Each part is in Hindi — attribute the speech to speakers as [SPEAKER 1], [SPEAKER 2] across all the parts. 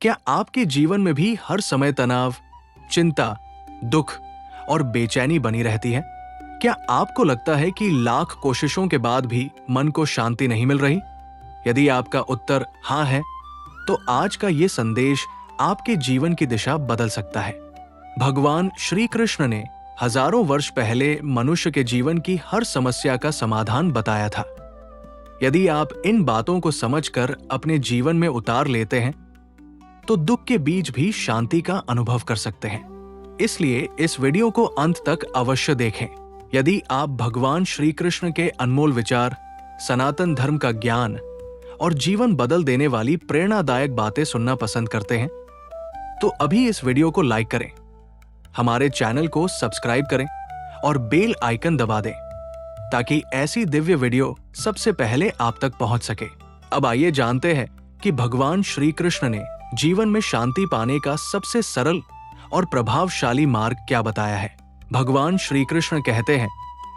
[SPEAKER 1] क्या आपके जीवन में भी हर समय तनाव, चिंता, दुख और बेचैनी बनी रहती है? क्या आपको लगता है कि लाख कोशिशों के बाद भी मन को शांति नहीं मिल रही? यदि आपका उत्तर हाँ है, तो आज का ये संदेश आपके जीवन की दिशा बदल सकता है। भगवान श्री कृष्ण ने हजारों वर्ष पहले मनुष्य के जीवन की हर समस्या का समाधान बताया था। यदि आप इन बातों को समझकर अपने जीवन में उतार लेते हैं, तो दुख के बीच भी शांति का अनुभव कर सकते हैं। इसलिए इस वीडियो को अंत तक अवश्य देखें। यदि आप भगवान श्री कृष्ण के अनमोल विचार, सनातन धर्म का ज्ञान और जीवन बदल देने वाली प्रेरणादायक बातें सुनना पसंद करते हैं, तो अभी इस वीडियो को लाइक करें, हमारे चैनल को सब्सक्राइब करें और बेल आइकन दबा दें ताकि ऐसी दिव्य वीडियो सबसे पहले आप तक पहुंच सके। अब आइए जानते हैं कि भगवान श्री कृष्ण ने जीवन में शांति पाने का सबसे सरल और प्रभावशाली मार्ग क्या बताया है। भगवान श्री कृष्ण कहते हैं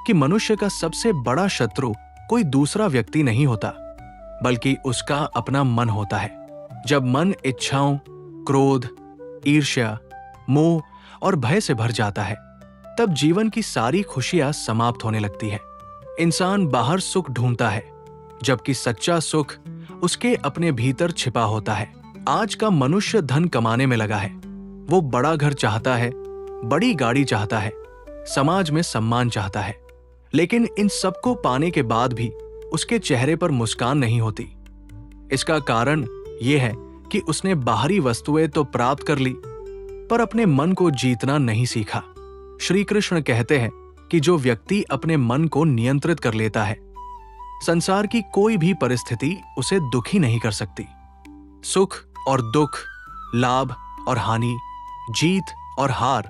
[SPEAKER 1] कि मनुष्य का सबसे बड़ा शत्रु कोई दूसरा व्यक्ति नहीं होता, बल्कि उसका अपना मन होता है। जब मन इच्छाओं, क्रोध, ईर्ष्या, मोह और भय से भर जाता है, तब जीवन की सारी खुशियां समाप्त होने लगती है। इंसान बाहर सुख ढूंढता है, जबकि सच्चा सुख उसके अपने भीतर छिपा होता है। आज का मनुष्य धन कमाने में लगा है। वो बड़ा घर चाहता है, बड़ी गाड़ी चाहता है, समाज में सम्मान चाहता है, लेकिन इन सबको पाने के बाद भी उसके चेहरे पर मुस्कान नहीं होती। इसका कारण यह है कि उसने बाहरी वस्तुएं तो प्राप्त कर ली, पर अपने मन को जीतना नहीं सीखा। श्री कृष्ण कहते हैं कि जो व्यक्ति अपने मन को नियंत्रित कर लेता है, संसार की कोई भी परिस्थिति उसे दुखी नहीं कर सकती। सुख और दुख, लाभ और हानि, जीत और हार,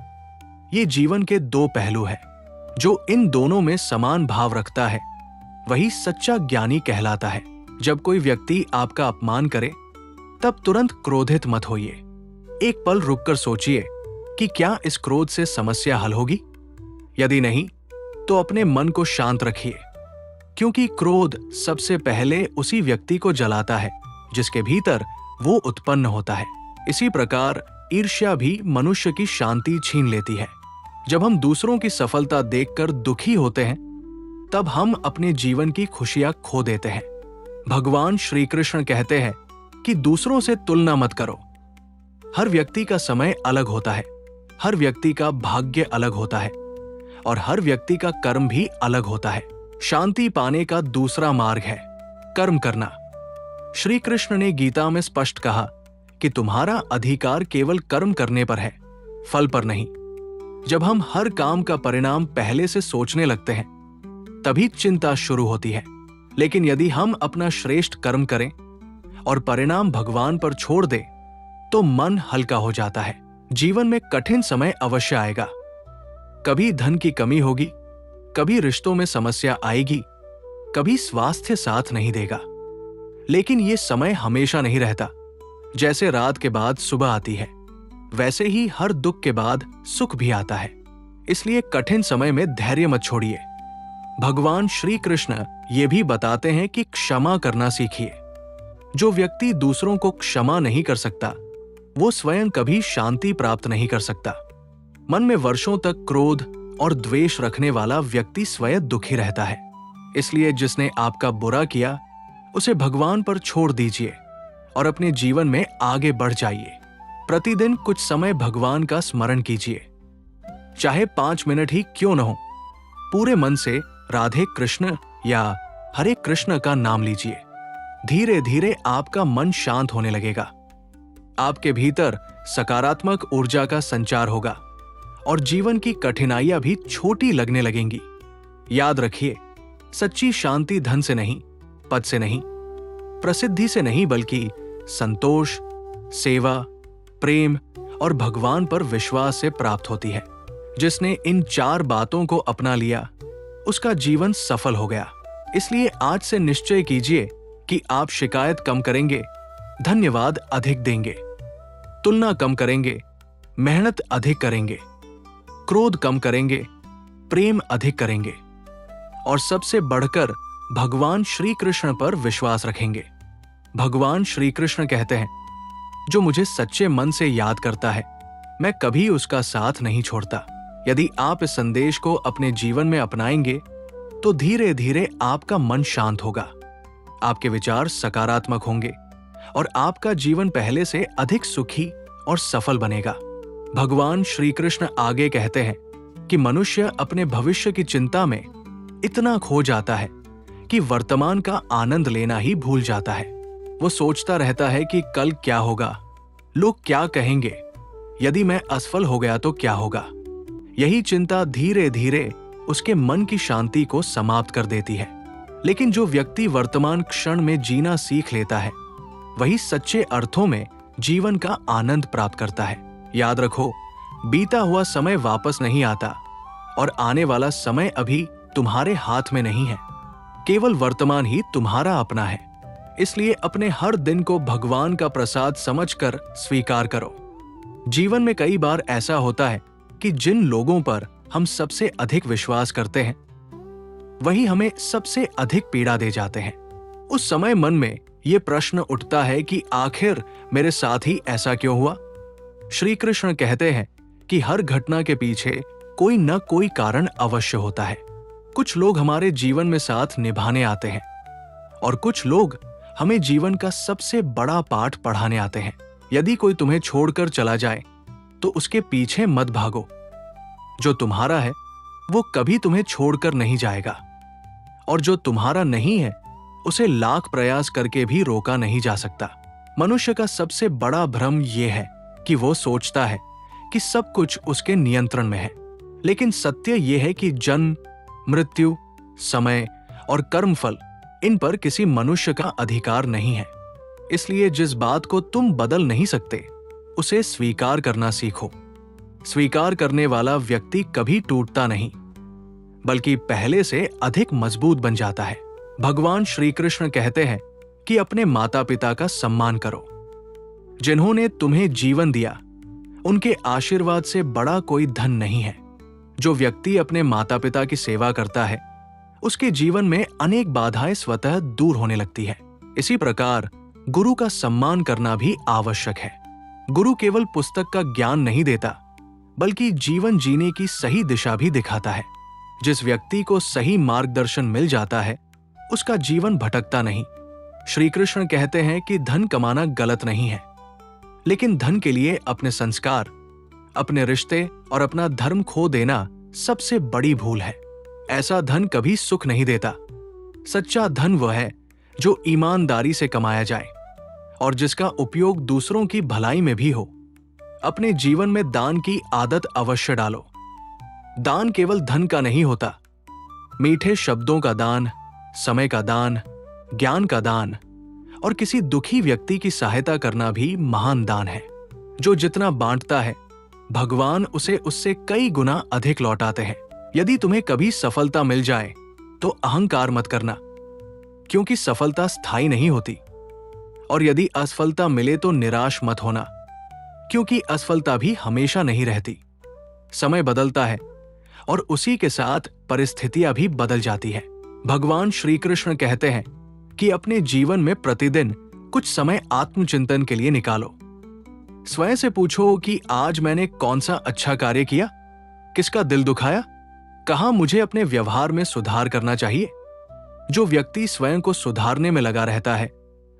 [SPEAKER 1] ये जीवन के दो पहलू हैं। जो इन दोनों में समान भाव रखता है, वही सच्चा ज्ञानी कहलाता है। जब कोई व्यक्ति आपका अपमान करे, तब तुरंत क्रोधित मत होइए। एक पल रुककर सोचिए कि क्या इस क्रोध से समस्या हल होगी? यदि नहीं, तो अपने मन को शांत रखिए, क्योंकि क्रोध सबसे पहले उसी व्यक्ति को जलाता है जिसके भीतर वो उत्पन्न होता है। इसी प्रकार ईर्ष्या भी मनुष्य की शांति छीन लेती है। जब हम दूसरों की सफलता देखकर दुखी होते हैं, तब हम अपने जीवन की खुशियां खो देते हैं। भगवान श्री कृष्ण कहते हैं कि दूसरों से तुलना मत करो। हर व्यक्ति का समय अलग होता है, हर व्यक्ति का भाग्य अलग होता है और हर व्यक्ति का कर्म भी अलग होता है। शांति पाने का दूसरा मार्ग है कर्म करना। श्री कृष्ण ने गीता में स्पष्ट कहा कि तुम्हारा अधिकार केवल कर्म करने पर है, फल पर नहीं। जब हम हर काम का परिणाम पहले से सोचने लगते हैं, तभी चिंता शुरू होती है। लेकिन यदि हम अपना श्रेष्ठ कर्म करें और परिणाम भगवान पर छोड़ दें, तो मन हल्का हो जाता है। जीवन में कठिन समय अवश्य आएगा। कभी धन की कमी होगी, कभी रिश्तों में समस्या आएगी, कभी स्वास्थ्य साथ नहीं देगा। लेकिन ये समय हमेशा नहीं रहता। जैसे रात के बाद सुबह आती है, वैसे ही हर दुख के बाद सुख भी आता है। इसलिए कठिन समय में धैर्य मत छोड़िए। भगवान श्री कृष्ण ये भी बताते हैं कि क्षमा करना सीखिए। जो व्यक्ति दूसरों को क्षमा नहीं कर सकता, वो स्वयं कभी शांति प्राप्त नहीं कर सकता। मन में वर्षों तक क्रोध और द्वेष रखने वाला व्यक्ति स्वयं दुखी रहता है। इसलिए जिसने आपका बुरा किया, उसे भगवान पर छोड़ दीजिए और अपने जीवन में आगे बढ़ जाइए। प्रतिदिन कुछ समय भगवान का स्मरण कीजिए, चाहे 5 मिनट ही क्यों न हो। पूरे मन से राधे कृष्ण या हरे कृष्ण का नाम लीजिए। धीरे धीरे आपका मन शांत होने लगेगा। आपके भीतर सकारात्मक ऊर्जा का संचार होगा और जीवन की कठिनाइयां भी छोटी लगने लगेंगी। याद रखिए, सच्ची शांति धन से नहीं, पद से नहीं, प्रसिद्धि से नहीं, बल्कि संतोष, सेवा, प्रेम और भगवान पर विश्वास से प्राप्त होती है। जिसने इन 4 बातों को अपना लिया, उसका जीवन सफल हो गया। इसलिए आज से निश्चय कीजिए कि आप शिकायत कम करेंगे, धन्यवाद अधिक देंगे, तुलना कम करेंगे, मेहनत अधिक करेंगे, क्रोध कम करेंगे, प्रेम अधिक करेंगे और सबसे बढ़कर भगवान श्री कृष्ण पर विश्वास रखेंगे। भगवान श्री कृष्ण कहते हैं, जो मुझे सच्चे मन से याद करता है, मैं कभी उसका साथ नहीं छोड़ता। यदि आप इस संदेश को अपने जीवन में अपनाएंगे तो धीरे धीरे आपका मन शांत होगा, आपके विचार सकारात्मक होंगे और आपका जीवन पहले से अधिक सुखी और सफल बनेगा। भगवान श्री कृष्ण आगे कहते हैं कि मनुष्य अपने भविष्य की चिंता में इतना खो जाता है कि वर्तमान का आनंद लेना ही भूल जाता है। वो सोचता रहता है कि कल क्या होगा, लोग क्या कहेंगे, यदि मैं असफल हो गया तो क्या होगा। यही चिंता धीरे धीरे उसके मन की शांति को समाप्त कर देती है। लेकिन जो व्यक्ति वर्तमान क्षण में जीना सीख लेता है, वही सच्चे अर्थों में जीवन का आनंद प्राप्त करता है। याद रखो, बीता हुआ समय वापस नहीं आता और आने वाला समय अभी तुम्हारे हाथ में नहीं है। केवल वर्तमान ही तुम्हारा अपना है। इसलिए अपने हर दिन को भगवान का प्रसाद समझकर स्वीकार करो। जीवन में कई बार ऐसा होता है कि जिन लोगों पर हम सबसे अधिक विश्वास करते हैं, वही हमें सबसे अधिक पीड़ा दे जाते हैं। उस समय मन में ये प्रश्न उठता है कि आखिर मेरे साथ ही ऐसा क्यों हुआ। श्री कृष्ण कहते हैं कि हर घटना के पीछे कोई न कोई कारण अवश्य होता है। कुछ लोग हमारे जीवन में साथ निभाने आते हैं और कुछ लोग हमें जीवन का सबसे बड़ा पाठ पढ़ाने आते हैं। यदि कोई तुम्हें छोड़कर चला जाए तो उसके पीछे मत भागो। जो तुम्हारा है वो कभी तुम्हें छोड़कर नहीं जाएगा, और जो तुम्हारा नहीं है उसे लाख प्रयास करके भी रोका नहीं जा सकता। मनुष्य का सबसे बड़ा भ्रम यह है कि वो सोचता है कि सब कुछ उसके नियंत्रण में है। लेकिन सत्य यह है कि जन्म, मृत्यु, समय और कर्मफल, इन पर किसी मनुष्य का अधिकार नहीं है। इसलिए जिस बात को तुम बदल नहीं सकते, उसे स्वीकार करना सीखो। स्वीकार करने वाला व्यक्ति कभी टूटता नहीं, बल्कि पहले से अधिक मजबूत बन जाता है। भगवान श्री कृष्ण कहते हैं कि अपने माता पिता का सम्मान करो। जिन्होंने तुम्हें जीवन दिया, उनके आशीर्वाद से बड़ा कोई धन नहीं है। जो व्यक्ति अपने माता पिता की सेवा करता है, उसके जीवन में अनेक बाधाएं स्वतः दूर होने लगती है। इसी प्रकार गुरु का सम्मान करना भी आवश्यक है। गुरु केवल पुस्तक का ज्ञान नहीं देता, बल्कि जीवन जीने की सही दिशा भी दिखाता है। जिस व्यक्ति को सही मार्गदर्शन मिल जाता है, उसका जीवन भटकता नहीं। श्री कृष्ण कहते हैं कि धन कमाना गलत नहीं है, लेकिन धन के लिए अपने संस्कार, अपने रिश्ते और अपना धर्म खो देना सबसे बड़ी भूल है। ऐसा धन कभी सुख नहीं देता। सच्चा धन वह है जो ईमानदारी से कमाया जाए और जिसका उपयोग दूसरों की भलाई में भी हो। अपने जीवन में दान की आदत अवश्य डालो। दान केवल धन का नहीं होता। मीठे शब्दों का दान, समय का दान, ज्ञान का दान और किसी दुखी व्यक्ति की सहायता करना भी महान दान है। जो जितना बांटता है, भगवान उसे उससे कई गुना अधिक लौटाते हैं। यदि तुम्हें कभी सफलता मिल जाए तो अहंकार मत करना, क्योंकि सफलता स्थायी नहीं होती। और यदि असफलता मिले तो निराश मत होना, क्योंकि असफलता भी हमेशा नहीं रहती। समय बदलता है और उसी के साथ परिस्थितियां भी बदल जाती है। भगवान श्री कृष्ण कहते हैं कि अपने जीवन में प्रतिदिन कुछ समय आत्मचिंतन के लिए निकालो। स्वयं से पूछो कि आज मैंने कौन सा अच्छा कार्य किया, किसका दिल दुखाया, कहां मुझे अपने व्यवहार में सुधार करना चाहिए। जो व्यक्ति स्वयं को सुधारने में लगा रहता है,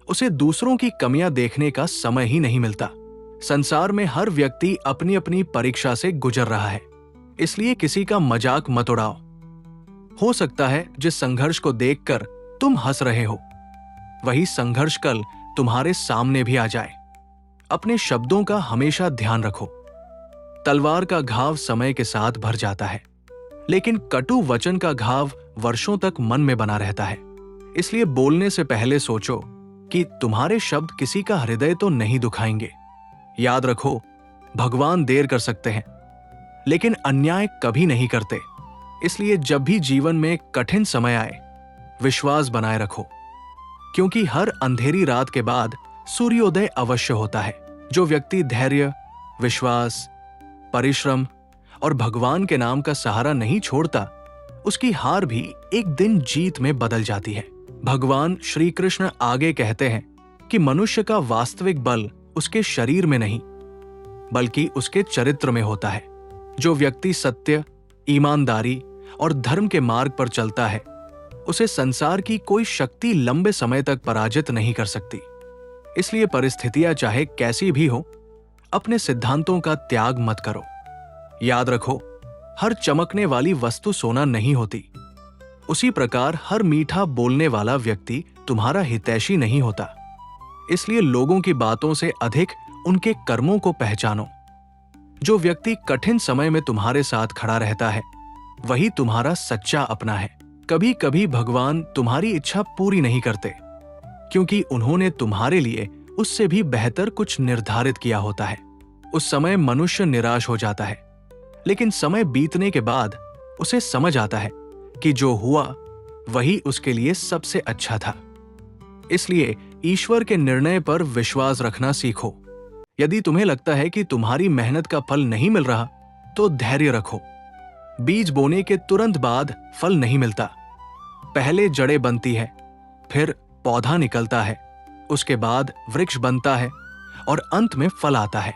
[SPEAKER 1] उसे दूसरों की कमियां देखने का समय ही नहीं मिलता। संसार में हर व्यक्ति अपनी अपनी परीक्षा से गुजर रहा है, इसलिए किसी का मजाक मत उड़ाओ। हो सकता है जिस संघर्ष को देखकर तुम हंस रहे हो, वही संघर्ष कल तुम्हारे सामने भी आ जाए। अपने शब्दों का हमेशा ध्यान रखो। तलवार का घाव समय के साथ भर जाता है, लेकिन कटु वचन का घाव वर्षों तक मन में बना रहता है। इसलिए बोलने से पहले सोचो कि तुम्हारे शब्द किसी का हृदय तो नहीं दुखाएंगे। याद रखो, भगवान देर कर सकते हैं, लेकिन अन्याय कभी नहीं करते। इसलिए जब भी जीवन में कठिन समय आए, विश्वास बनाए रखो, क्योंकि हर अंधेरी रात के बाद सूर्योदय अवश्य होता है। जो व्यक्ति धैर्य, विश्वास, परिश्रम और भगवान के नाम का सहारा नहीं छोड़ता, उसकी हार भी एक दिन जीत में बदल जाती है। भगवान श्री कृष्ण आगे कहते हैं कि मनुष्य का वास्तविक बल उसके शरीर में नहीं, बल्कि उसके चरित्र में होता है। जो व्यक्ति सत्य, ईमानदारी और धर्म के मार्ग पर चलता है, उसे संसार की कोई शक्ति लंबे समय तक पराजित नहीं कर सकती। इसलिए परिस्थितियां चाहे कैसी भी हो, अपने सिद्धांतों का त्याग मत करो। याद रखो, हर चमकने वाली वस्तु सोना नहीं होती। उसी प्रकार हर मीठा बोलने वाला व्यक्ति तुम्हारा हितैषी नहीं होता। इसलिए लोगों की बातों से अधिक उनके कर्मों को पहचानो। जो व्यक्ति कठिन समय में तुम्हारे साथ खड़ा रहता है, वही तुम्हारा सच्चा अपना है। कभी कभी भगवान तुम्हारी इच्छा पूरी नहीं करते, क्योंकि उन्होंने तुम्हारे लिए उससे भी बेहतर कुछ निर्धारित किया होता है। उस समय मनुष्य निराश हो जाता है, लेकिन समय बीतने के बाद उसे समझ आता है कि जो हुआ वही उसके लिए सबसे अच्छा था। इसलिए ईश्वर के निर्णय पर विश्वास रखना सीखो। यदि तुम्हें लगता है कि तुम्हारी मेहनत का फल नहीं मिल रहा, तो धैर्य रखो। बीज बोने के तुरंत बाद फल नहीं मिलता। पहले जड़ें बनती है, फिर पौधा निकलता है, उसके बाद वृक्ष बनता है और अंत में फल आता है।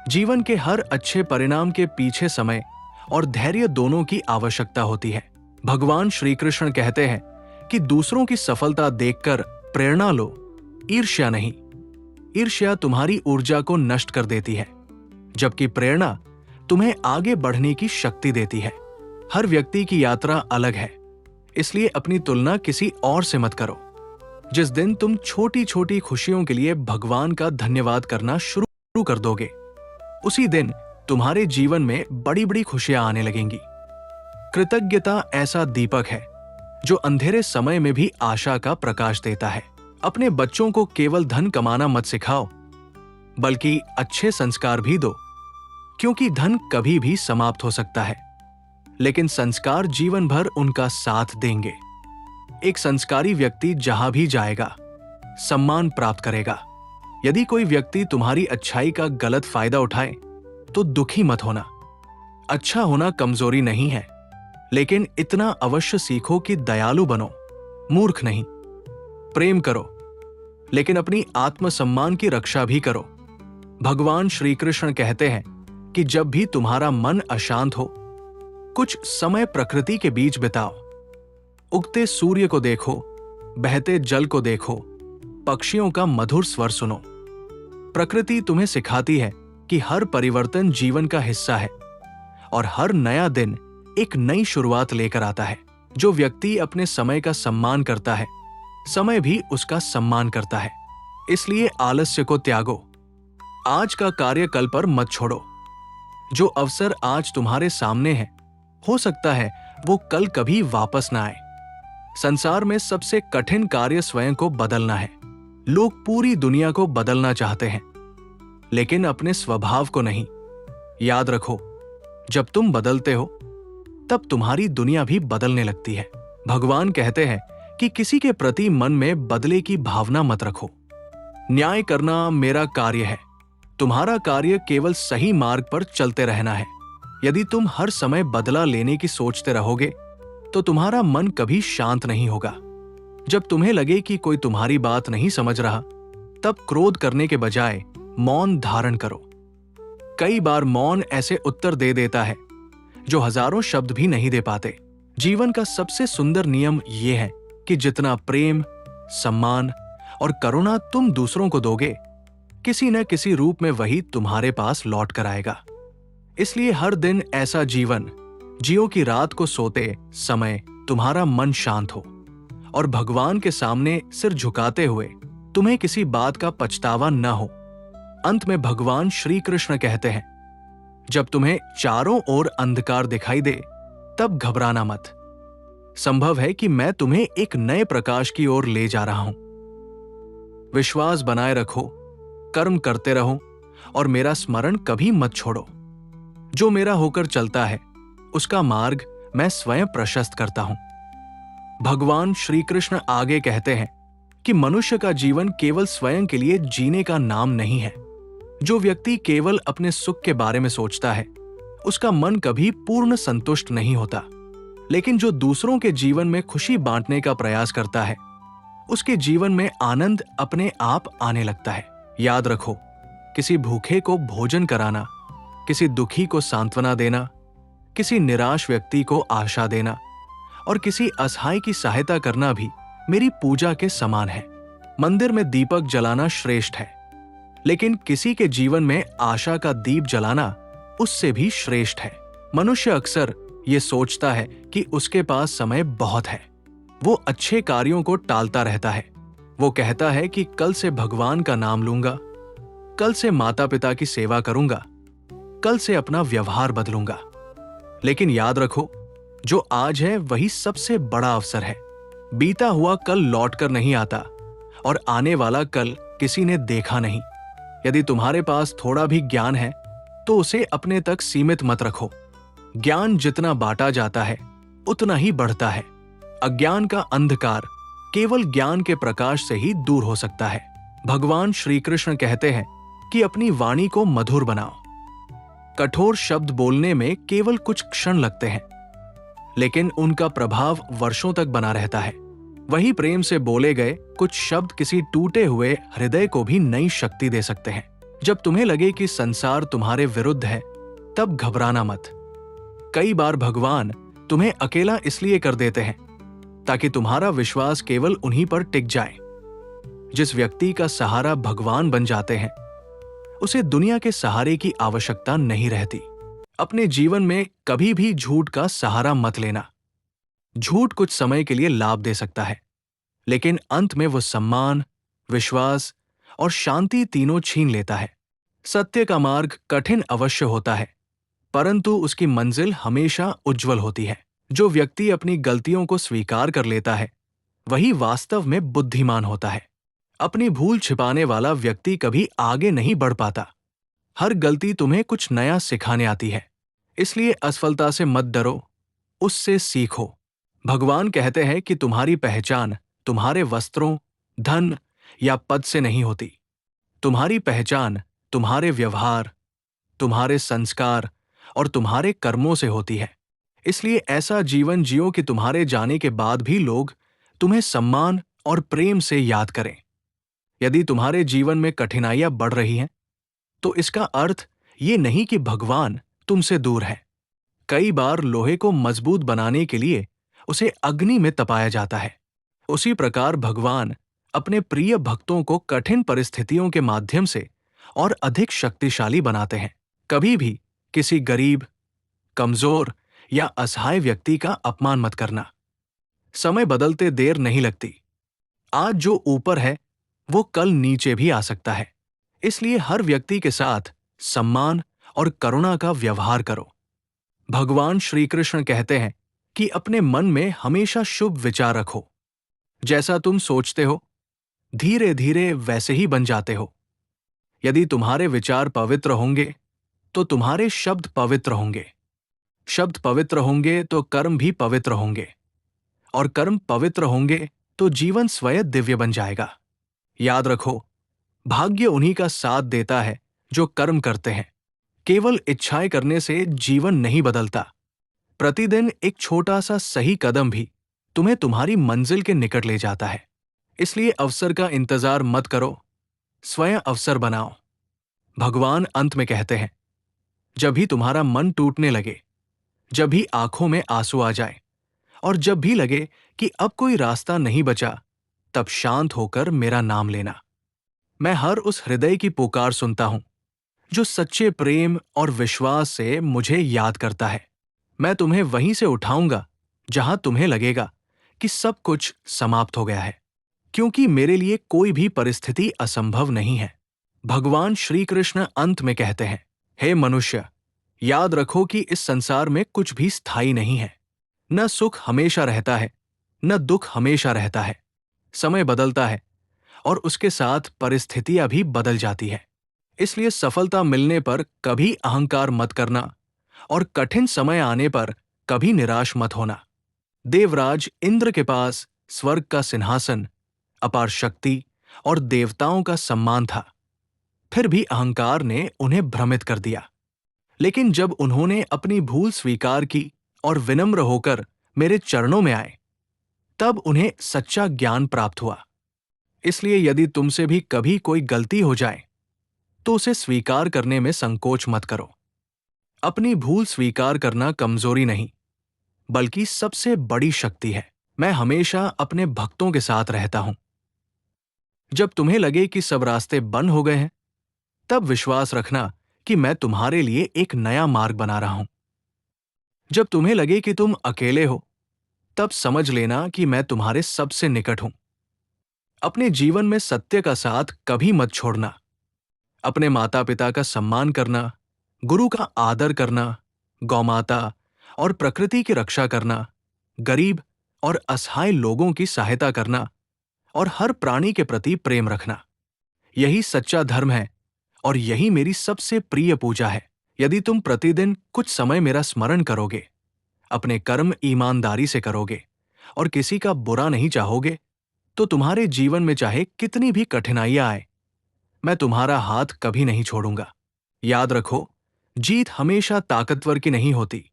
[SPEAKER 1] जीवन के हर अच्छे परिणाम के पीछे समय और धैर्य दोनों की आवश्यकता होती है। भगवान श्री कृष्ण कहते हैं कि दूसरों की सफलता देखकर प्रेरणा लो, ईर्ष्या नहीं। ईर्ष्या तुम्हारी ऊर्जा को नष्ट कर देती है, जबकि प्रेरणा तुम्हें आगे बढ़ने की शक्ति देती है। हर व्यक्ति की यात्रा अलग है, इसलिए अपनी तुलना किसी और से मत करो। जिस दिन तुम छोटी छोटी खुशियों के लिए भगवान का धन्यवाद करना शुरू कर दोगे, उसी दिन तुम्हारे जीवन में बड़ी बड़ी खुशियां आने लगेंगी। कृतज्ञता ऐसा दीपक है जो अंधेरे समय में भी आशा का प्रकाश देता है। अपने बच्चों को केवल धन कमाना मत सिखाओ, बल्कि अच्छे संस्कार भी दो, क्योंकि धन कभी भी समाप्त हो सकता है, लेकिन संस्कार जीवन भर उनका साथ देंगे। एक संस्कारी व्यक्ति जहां भी जाएगा, सम्मान प्राप्त करेगा। यदि कोई व्यक्ति तुम्हारी अच्छाई का गलत फायदा उठाए, तो दुखी मत होना। अच्छा होना कमजोरी नहीं है, लेकिन इतना अवश्य सीखो कि दयालु बनो, मूर्ख नहीं। प्रेम करो, लेकिन अपनी आत्मसम्मान की रक्षा भी करो। भगवान श्री कृष्ण कहते हैं कि जब भी तुम्हारा मन अशांत हो, कुछ समय प्रकृति के बीच बिताओ। उगते सूर्य को देखो, बहते जल को देखो, पक्षियों का मधुर स्वर सुनो। प्रकृति तुम्हें सिखाती है कि हर परिवर्तन जीवन का हिस्सा है और हर नया दिन एक नई शुरुआत लेकर आता है। जो व्यक्ति अपने समय का सम्मान करता है, समय भी उसका सम्मान करता है। इसलिए आलस्य को त्यागो। आज का कार्य कल पर मत छोड़ो। जो अवसर आज तुम्हारे सामने है, हो सकता है वो कल कभी वापस ना आए। संसार में सबसे कठिन कार्य स्वयं को बदलना है। लोग पूरी दुनिया को बदलना चाहते हैं, लेकिन अपने स्वभाव को नहीं। याद रखो, जब तुम बदलते हो, तब तुम्हारी दुनिया भी बदलने लगती है। भगवान कहते हैं कि किसी के प्रति मन में बदले की भावना मत रखो। न्याय करना मेरा कार्य है। तुम्हारा कार्य केवल सही मार्ग पर चलते रहना है। यदि तुम हर समय बदला लेने की सोचते रहोगे, तो तुम्हारा मन कभी शांत नहीं होगा। जब तुम्हें लगे कि कोई तुम्हारी बात नहीं समझ रहा, तब क्रोध करने के बजाय मौन धारण करो। कई बार मौन ऐसे उत्तर दे देता है जो हजारों शब्द भी नहीं दे पाते। जीवन का सबसे सुंदर नियम यह है कि जितना प्रेम, सम्मान और करुणा तुम दूसरों को दोगे, किसी न किसी रूप में वही तुम्हारे पास लौट कर आएगा। इसलिए हर दिन ऐसा जीवन जियो कि रात को सोते समय तुम्हारा मन शांत हो और भगवान के सामने सिर झुकाते हुए तुम्हें किसी बात का पछतावा न हो। अंत में भगवान श्री कृष्ण कहते हैं, जब तुम्हें चारों ओर अंधकार दिखाई दे, तब घबराना मत। संभव है कि मैं तुम्हें एक नए प्रकाश की ओर ले जा रहा हूं। विश्वास बनाए रखो, कर्म करते रहो और मेरा स्मरण कभी मत छोड़ो। जो मेरा होकर चलता है, उसका मार्ग मैं स्वयं प्रशस्त करता हूं। भगवान श्री कृष्ण आगे कहते हैं कि मनुष्य का जीवन केवल स्वयं के लिए जीने का नाम नहीं है। जो व्यक्ति केवल अपने सुख के बारे में सोचता है, उसका मन कभी पूर्ण संतुष्ट नहीं होता। लेकिन जो दूसरों के जीवन में खुशी बांटने का प्रयास करता है, उसके जीवन में आनंद अपने आप आने लगता है। याद रखो, किसी भूखे को भोजन कराना, किसी दुखी को सांत्वना देना, किसी निराश व्यक्ति को आशा देना और किसी असहाय की सहायता करना भी मेरी पूजा के समान है। मंदिर में दीपक जलाना श्रेष्ठ है, लेकिन किसी के जीवन में आशा का दीप जलाना उससे भी श्रेष्ठ है। मनुष्य अक्सर ये सोचता है कि उसके पास समय बहुत है। वो अच्छे कार्यों को टालता रहता है। वो कहता है कि कल से भगवान का नाम लूंगा, कल से माता पिता की सेवा करूंगा, कल से अपना व्यवहार बदलूंगा। लेकिन याद रखो, जो आज है वही सबसे बड़ा अवसर है। बीता हुआ कल लौटकर नहीं आता और आने वाला कल किसी ने देखा नहीं। यदि तुम्हारे पास थोड़ा भी ज्ञान है तो उसे अपने तक सीमित मत रखो। ज्ञान जितना बांटा जाता है उतना ही बढ़ता है। अज्ञान का अंधकार केवल ज्ञान के प्रकाश से ही दूर हो सकता है। भगवान श्री कृष्ण कहते हैं कि अपनी वाणी को मधुर बनाओ। कठोर शब्द बोलने में केवल कुछ क्षण लगते हैं, लेकिन उनका प्रभाव वर्षों तक बना रहता है। वही प्रेम से बोले गए कुछ शब्द किसी टूटे हुए हृदय को भी नई शक्ति दे सकते हैं। जब तुम्हें लगे कि संसार तुम्हारे विरुद्ध है, तब घबराना मत। कई बार भगवान तुम्हें अकेला इसलिए कर देते हैं ताकि तुम्हारा विश्वास केवल उन्हीं पर टिक जाए। जिस व्यक्ति का सहारा भगवान बन जाते हैं, उसे दुनिया के सहारे की आवश्यकता नहीं रहती। अपने जीवन में कभी भी झूठ का सहारा मत लेना। झूठ कुछ समय के लिए लाभ दे सकता है, लेकिन अंत में वो सम्मान, विश्वास और शांति तीनों छीन लेता है। सत्य का मार्ग कठिन अवश्य होता है, परंतु उसकी मंजिल हमेशा उज्जवल होती है। जो व्यक्ति अपनी गलतियों को स्वीकार कर लेता है, वही वास्तव में बुद्धिमान होता है। अपनी भूल छिपाने वाला व्यक्ति कभी आगे नहीं बढ़ पाता। हर गलती तुम्हें कुछ नया सिखाने आती है, इसलिए असफलता से मत डरो, उससे सीखो। भगवान कहते हैं कि तुम्हारी पहचान तुम्हारे वस्त्रों, धन या पद से नहीं होती। तुम्हारी पहचान तुम्हारे व्यवहार, तुम्हारे संस्कार और तुम्हारे कर्मों से होती है। इसलिए ऐसा जीवन जियो कि तुम्हारे जाने के बाद भी लोग तुम्हें सम्मान और प्रेम से याद करें। यदि तुम्हारे जीवन में कठिनाइयां बढ़ रही हैं, तो इसका अर्थ ये नहीं कि भगवान तुमसे दूर है। कई बार लोहे को मजबूत बनाने के लिए उसे अग्नि में तपाया जाता है। उसी प्रकार भगवान अपने प्रिय भक्तों को कठिन परिस्थितियों के माध्यम से और अधिक शक्तिशाली बनाते हैं। कभी भी किसी गरीब, कमजोर या असहाय व्यक्ति का अपमान मत करना। समय बदलते देर नहीं लगती। आज जो ऊपर है वो कल नीचे भी आ सकता है। इसलिए हर व्यक्ति के साथ सम्मान और करुणा का व्यवहार करो। भगवान श्री कृष्ण कहते हैं कि अपने मन में हमेशा शुभ विचार रखो। जैसा तुम सोचते हो, धीरे धीरे वैसे ही बन जाते हो। यदि तुम्हारे विचार पवित्र होंगे तो तुम्हारे शब्द पवित्र होंगे। शब्द पवित्र होंगे तो कर्म भी पवित्र होंगे, और कर्म पवित्र होंगे तो जीवन स्वयं दिव्य बन जाएगा। याद रखो, भाग्य उन्हीं का साथ देता है जो कर्म करते हैं। केवल इच्छाएं करने से जीवन नहीं बदलता। प्रतिदिन एक छोटा सा सही कदम भी तुम्हें तुम्हारी मंजिल के निकट ले जाता है। इसलिए अवसर का इंतजार मत करो, स्वयं अवसर बनाओ। भगवान अंत में कहते हैं, जब भी तुम्हारा मन टूटने लगे, जब भी आंखों में आंसू आ जाए और जब भी लगे कि अब कोई रास्ता नहीं बचा, तब शांत होकर मेरा नाम लेना। मैं हर उस हृदय की पुकार सुनता हूं जो सच्चे प्रेम और विश्वास से मुझे याद करता है। मैं तुम्हें वहीं से उठाऊंगा जहां तुम्हें लगेगा कि सब कुछ समाप्त हो गया है, क्योंकि मेरे लिए कोई भी परिस्थिति असंभव नहीं है। भगवान श्री कृष्ण अंत में कहते हैं, हे मनुष्य, याद रखो कि इस संसार में कुछ भी स्थायी नहीं है। न सुख हमेशा रहता है, न दुख हमेशा रहता है। समय बदलता है और उसके साथ परिस्थितियां भी बदल जाती है। इसलिए सफलता मिलने पर कभी अहंकार मत करना और कठिन समय आने पर कभी निराश मत होना। देवराज इंद्र के पास स्वर्ग का सिंहासन, अपार शक्ति और देवताओं का सम्मान था, फिर भी अहंकार ने उन्हें भ्रमित कर दिया। लेकिन जब उन्होंने अपनी भूल स्वीकार की और विनम्र होकर मेरे चरणों में आए, तब उन्हें सच्चा ज्ञान प्राप्त हुआ। इसलिए यदि तुमसे भी कभी कोई गलती हो जाए तो उसे स्वीकार करने में संकोच मत करो। अपनी भूल स्वीकार करना कमजोरी नहीं, बल्कि सबसे बड़ी शक्ति है। मैं हमेशा अपने भक्तों के साथ रहता हूं। जब तुम्हें लगे कि सब रास्ते बंद हो गए हैं, तब विश्वास रखना कि मैं तुम्हारे लिए एक नया मार्ग बना रहा हूं। जब तुम्हें लगे कि तुम अकेले हो, तब समझ लेना कि मैं तुम्हारे सबसे निकट हूं। अपने जीवन में सत्य का साथ कभी मत छोड़ना। अपने माता पिता का सम्मान करना, गुरु का आदर करना, गौमाता और प्रकृति की रक्षा करना, गरीब और असहाय लोगों की सहायता करना और हर प्राणी के प्रति प्रेम रखना, यही सच्चा धर्म है और यही मेरी सबसे प्रिय पूजा है। यदि तुम प्रतिदिन कुछ समय मेरा स्मरण करोगे, अपने कर्म ईमानदारी से करोगे और किसी का बुरा नहीं चाहोगे, तो तुम्हारे जीवन में चाहे कितनी भी कठिनाइयां आए, मैं तुम्हारा हाथ कभी नहीं छोड़ूंगा। याद रखो, जीत हमेशा ताकतवर की नहीं होती,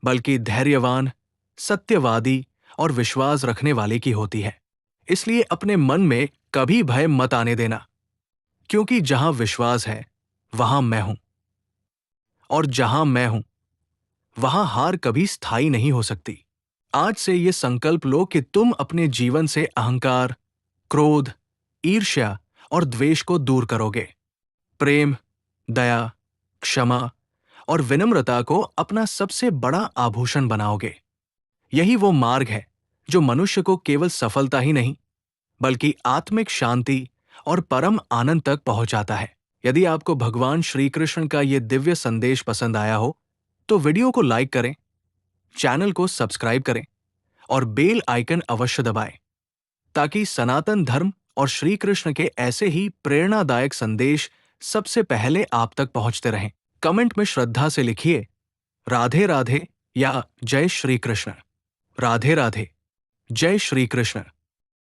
[SPEAKER 1] बल्कि धैर्यवान, सत्यवादी और विश्वास रखने वाले की होती है। इसलिए अपने मन में कभी भय मत आने देना, क्योंकि जहां विश्वास है, वहां मैं हूं, और जहां मैं हूं, वहां हार कभी स्थायी नहीं हो सकती। आज से ये संकल्प लो कि तुम अपने जीवन से अहंकार, क्रोध, ईर्ष्या और द्वेष को दूर करोगे। प्रेम, दया, क्षमा और विनम्रता को अपना सबसे बड़ा आभूषण बनाओगे। यही वो मार्ग है जो मनुष्य को केवल सफलता ही नहीं, बल्कि आत्मिक शांति और परम आनंद तक पहुंचाता है। यदि आपको भगवान श्री कृष्ण का ये दिव्य संदेश पसंद आया हो, तो वीडियो को लाइक करें, चैनल को सब्सक्राइब करें और बेल आइकन अवश्य दबाएं, ताकि सनातन धर्म और श्री कृष्ण के ऐसे ही प्रेरणादायक संदेश सबसे पहले आप तक पहुंचते रहें। कमेंट में श्रद्धा से लिखिए राधे राधे या जय श्री कृष्ण। राधे राधे, जय श्री कृष्ण।